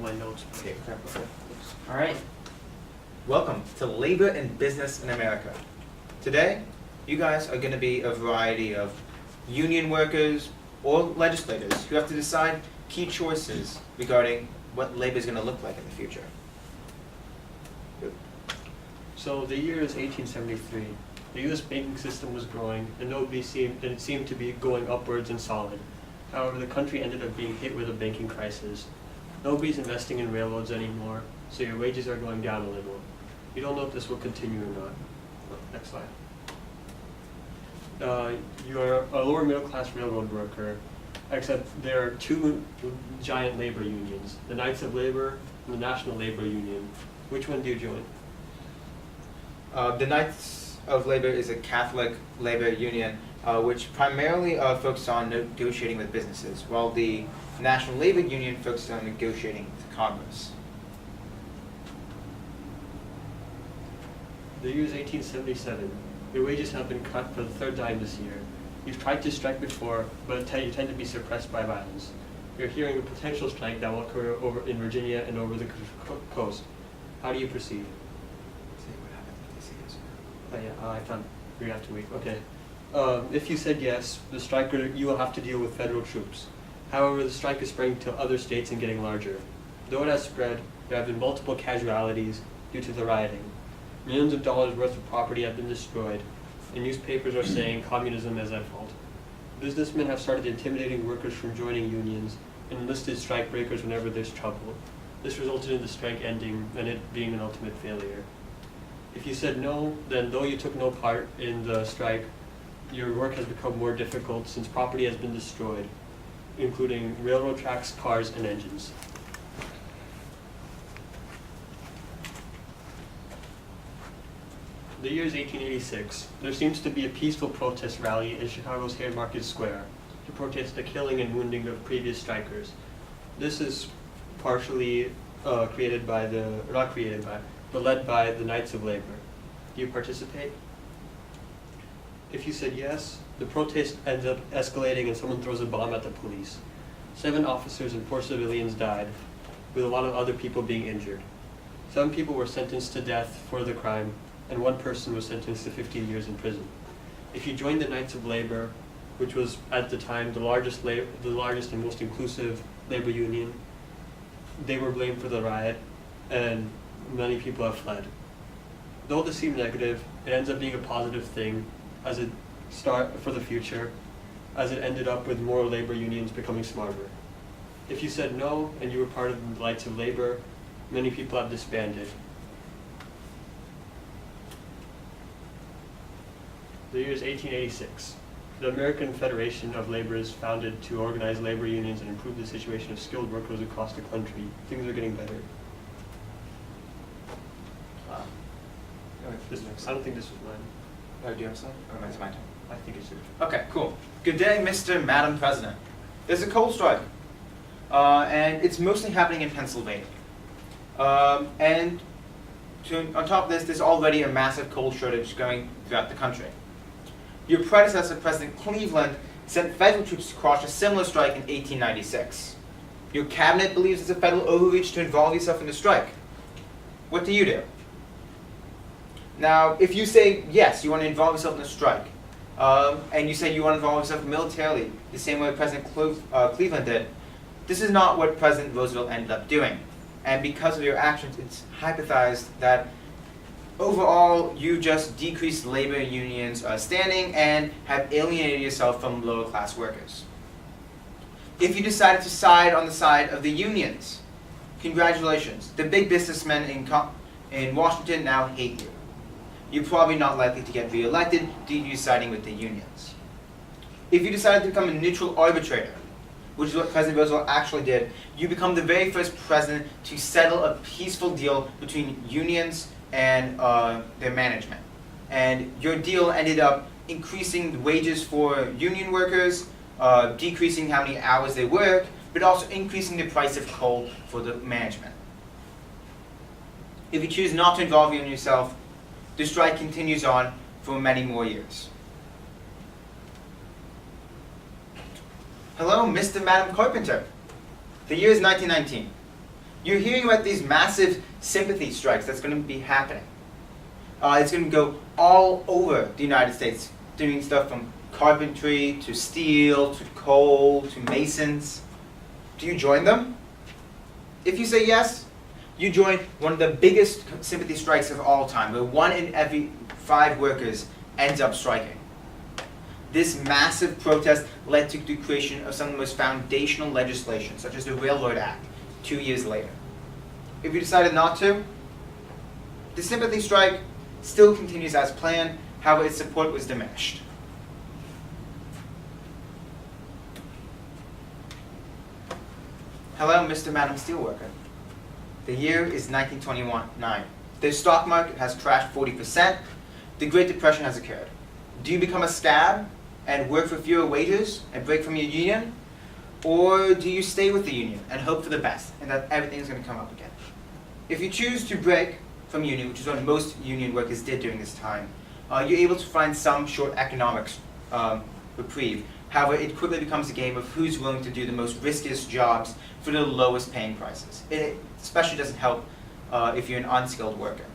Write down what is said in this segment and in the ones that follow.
my notes. Okay. All right. Welcome to Labor and Business in America. Today, you guys are going to be a variety of union workers or legislators who have to decide key choices regarding what labor is going to look like in the future. So the year is 1873. The U.S. banking system was growing, and it seemed to be going upwards and solid. However, the country ended up being hit with a banking crisis. Nobody's investing in railroads anymore, so your wages are going down a little. You don't know if this will continue or not. Next slide. You are a lower middle class railroad worker, except there are two giant labor unions, the Knights of Labor and the National Labor Union. Which one do you join? The Knights of Labor is a Catholic labor union which primarily focuses on negotiating with businesses, while the National Labor Union focuses on negotiating with Congress. The year is 1877. Your wages have been cut for the third time this year. You've tried to strike before, but you tend to be suppressed by violence. You're hearing a potential strike that will occur over in Virginia and over the coast. How do you proceed? Oh yeah, I found we have to wait. Okay. If you said yes, you will have to deal with federal troops. However, the strike is spreading to other states and getting larger. Though it has spread, there have been multiple casualties due to the rioting. Millions of dollars worth of property have been destroyed, and newspapers are saying communism is at fault. Businessmen have started intimidating workers from joining unions and enlisted strikebreakers whenever there's trouble. This resulted in the strike ending and it being an ultimate failure. If you said no, then though you took no part in the strike, your work has become more difficult since property has been destroyed, including railroad tracks, cars, and engines. The year is 1886. There seems to be a peaceful protest rally in Chicago's Haymarket Square to protest the killing and wounding of previous strikers. This is partially led by the Knights of Labor. Do you participate? If you said yes, the protest ends up escalating and someone throws a bomb at the police. 7 officers and 4 civilians died, with a lot of other people being injured. Some people were sentenced to death for the crime, and 1 person was sentenced to 15 years in prison. If you joined the Knights of Labor, which was at the time the largest and most inclusive labor union, they were blamed for the riot, and many people have fled. Though this seemed negative, it ends up being a positive thing as it for the future, as it ended up with more labor unions becoming smarter. If you said no and you were part of the Knights of Labor, many people have disbanded. The year is 1886. The American Federation of Labor is founded to organize labor unions and improve the situation of skilled workers across the country. Things are getting better. I don't think this was mine. Do you have some? Or is it my turn? I think it's yours. Okay, cool. Good day, Mr. Madam President. There's a coal strike, and it's mostly happening in Pennsylvania. On top of this, there's already a massive coal shortage going throughout the country. Your predecessor, President Cleveland, sent federal troops to quash a similar strike in 1896. Your cabinet believes it's a federal overreach to involve yourself in the strike. What do? Now, if you say yes, you want to involve yourself in a strike, and you say you want to involve yourself militarily, the same way President Cleveland did, this is not what President Roosevelt ended up doing. And because of your actions, it's hypothesized that overall you just decreased labor unions' standing and have alienated yourself from lower class workers. If you decided to side on the side of the unions, congratulations. The big businessmen in Washington now hate you. You're probably not likely to get re-elected due to you siding with the unions. If you decided to become a neutral arbitrator, which is what President Roosevelt actually did, you become the very first president to settle a peaceful deal between unions and their management. And your deal ended up increasing the wages for union workers, decreasing how many hours they work, but also increasing the price of coal for the management. If you choose not to involve yourself, the strike continues on for many more years. Hello, Mr. Madam Carpenter. The year is 1919. You're hearing about these massive sympathy strikes that's going to be happening. It's going to go all over the United States, doing stuff from carpentry to steel to coal to masons. Do you join them? If you say yes, you join one of the biggest sympathy strikes of all time, where 1 in every 5 workers ends up striking. This massive protest led to the creation of some of the most foundational legislation, such as the Railroad Act, 2 years later. If you decided not to, the sympathy strike still continues as planned, however its support was diminished. Hello, Mr. Madam Steelworker. The year is 1929. The stock market has crashed 40%. The Great Depression has occurred. Do you become a scab and work for fewer wages and break from your union? Or do you stay with the union and hope for the best and that everything's going to come up again? If you choose to break from union, which is what most union workers did during this time, you're able to find some short economic reprieve. However, it quickly becomes a game of who's willing to do the most riskiest jobs for the lowest paying prices. It especially doesn't help if you're an unskilled worker.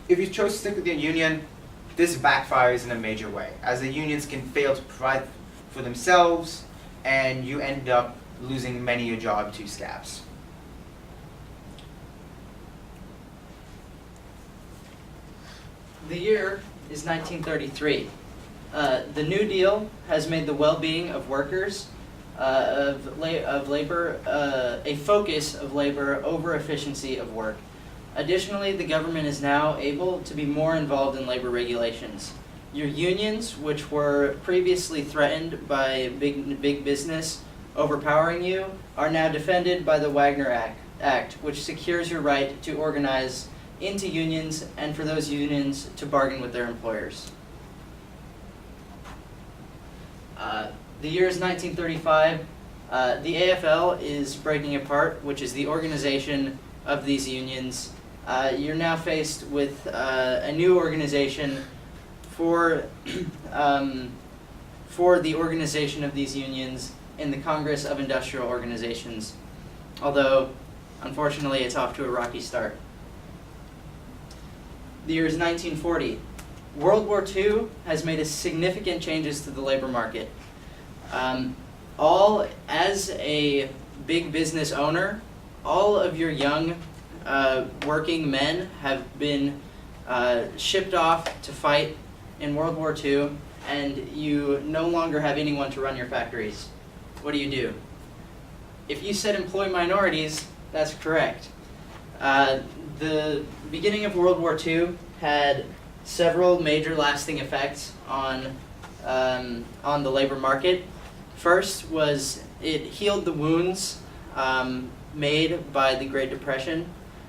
If you chose to stick with your union, this backfires in a major way, as the unions can fail to provide for themselves, and you end up losing many of your job to scabs. The year is 1933. The New Deal has made the well-being of workers, of labor, a focus of labor over efficiency of work. Additionally, the government is now able to be more involved in labor regulations. Your unions, which were previously threatened by big business overpowering you, are now defended by the Wagner Act, which secures your right to organize into unions and for those unions to bargain with their employers. The year is 1935. The AFL is breaking apart, which is the organization of these unions. You're now faced with a new organization for the organization of these unions in the Congress of Industrial Organizations, although unfortunately it's off to a rocky start. The year is 1940. World War II has made significant changes to the labor market. As a big business owner, all of your young working men have been shipped off to fight in World War II, and you no longer have anyone to run your factories. What do? If you said employ minorities, that's correct. The beginning of World War II had several major lasting effects on the labor market. First was it healed the wounds made by the Great Depression.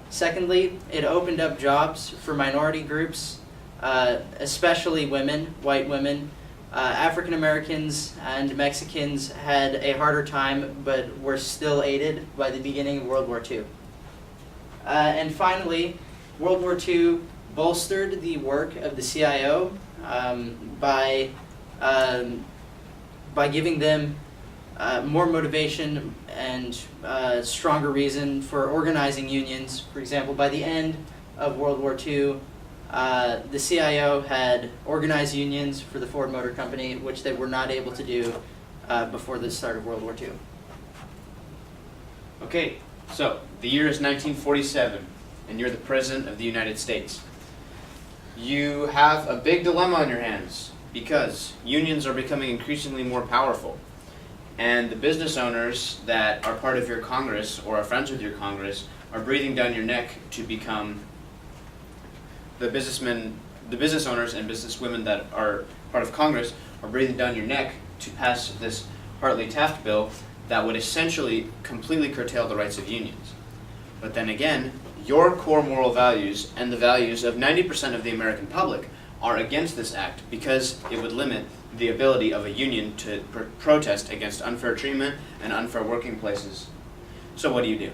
Secondly, it opened up jobs for minority groups, especially women, white women. African Americans and Mexicans had a harder time, but were still aided by the beginning of World War II. And finally, World War II bolstered the work of the CIO by giving them more motivation and stronger reason for organizing unions. For example, by the end of World War II, the CIO had organized unions for the Ford Motor Company, which they were not able to do before the start of World War II. Okay, so the year is 1947, and you're the President of the United States. You have a big dilemma on your hands, because unions are becoming increasingly more powerful. And the business owners that are part of your Congress or are friends with your Congress are breathing down your neck to become the business owners and businesswomen that are part of Congress are breathing down your neck to pass this Hartley-Taft bill that would essentially completely curtail the rights of unions. But then again, your core moral values and the values of 90% of the American public are against this act because it would limit the ability of a union to protest against unfair treatment and unfair working places. So what do?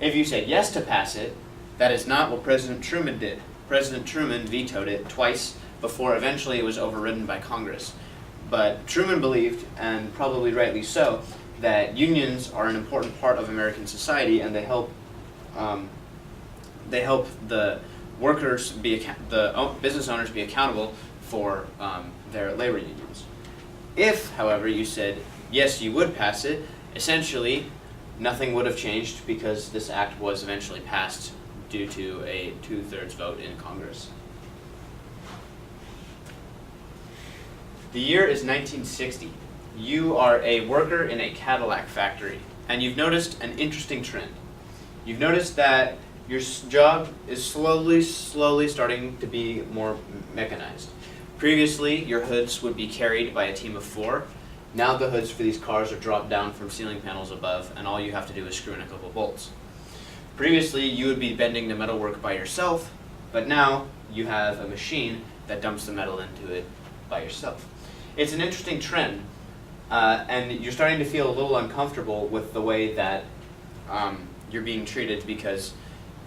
If you said yes to pass it, that is not what President Truman did. President Truman vetoed it twice before eventually it was overridden by Congress. But Truman believed, and probably rightly so, that unions are an important part of American society and they help they help the workers business owners be accountable for their labor unions. If, however, you said yes, you would pass it, essentially nothing would have changed because this act was eventually passed due to a 2/3 vote in Congress. The year is 1960. You are a worker in a Cadillac factory, and you've noticed an interesting trend. You've noticed that your job is slowly starting to be more mechanized. Previously, your hoods would be carried by a team of 4. Now the hoods for these cars are dropped down from ceiling panels above, and all you have to do is screw in a couple bolts. Previously, you would be bending the metalwork by yourself, but now you have a machine that dumps the metal into it by yourself. It's an interesting trend, and you're starting to feel a little uncomfortable with the way that you're being treated because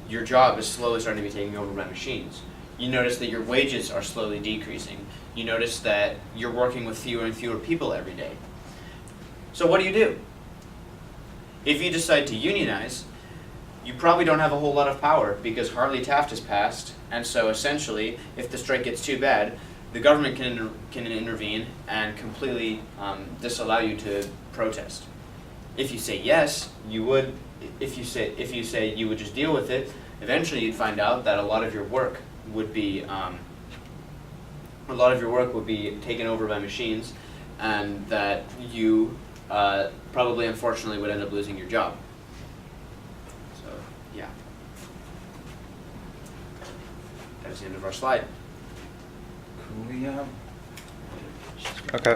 your job is slowly starting to be taken over by machines. You notice that your wages are slowly decreasing. You notice that you're working with fewer and fewer people every day. So what do? If you decide to unionize, you probably don't have a whole lot of power because Hartley-Taft has passed, and so essentially, if the strike gets too bad, the government can intervene and completely disallow you to protest. If you say yes, you would. If you say you would just deal with it, eventually you'd find out that a lot of your work would be taken over by machines, and that you probably, unfortunately, would end up losing your job. So, yeah. That is the end of our slide. Cool, yeah. Okay.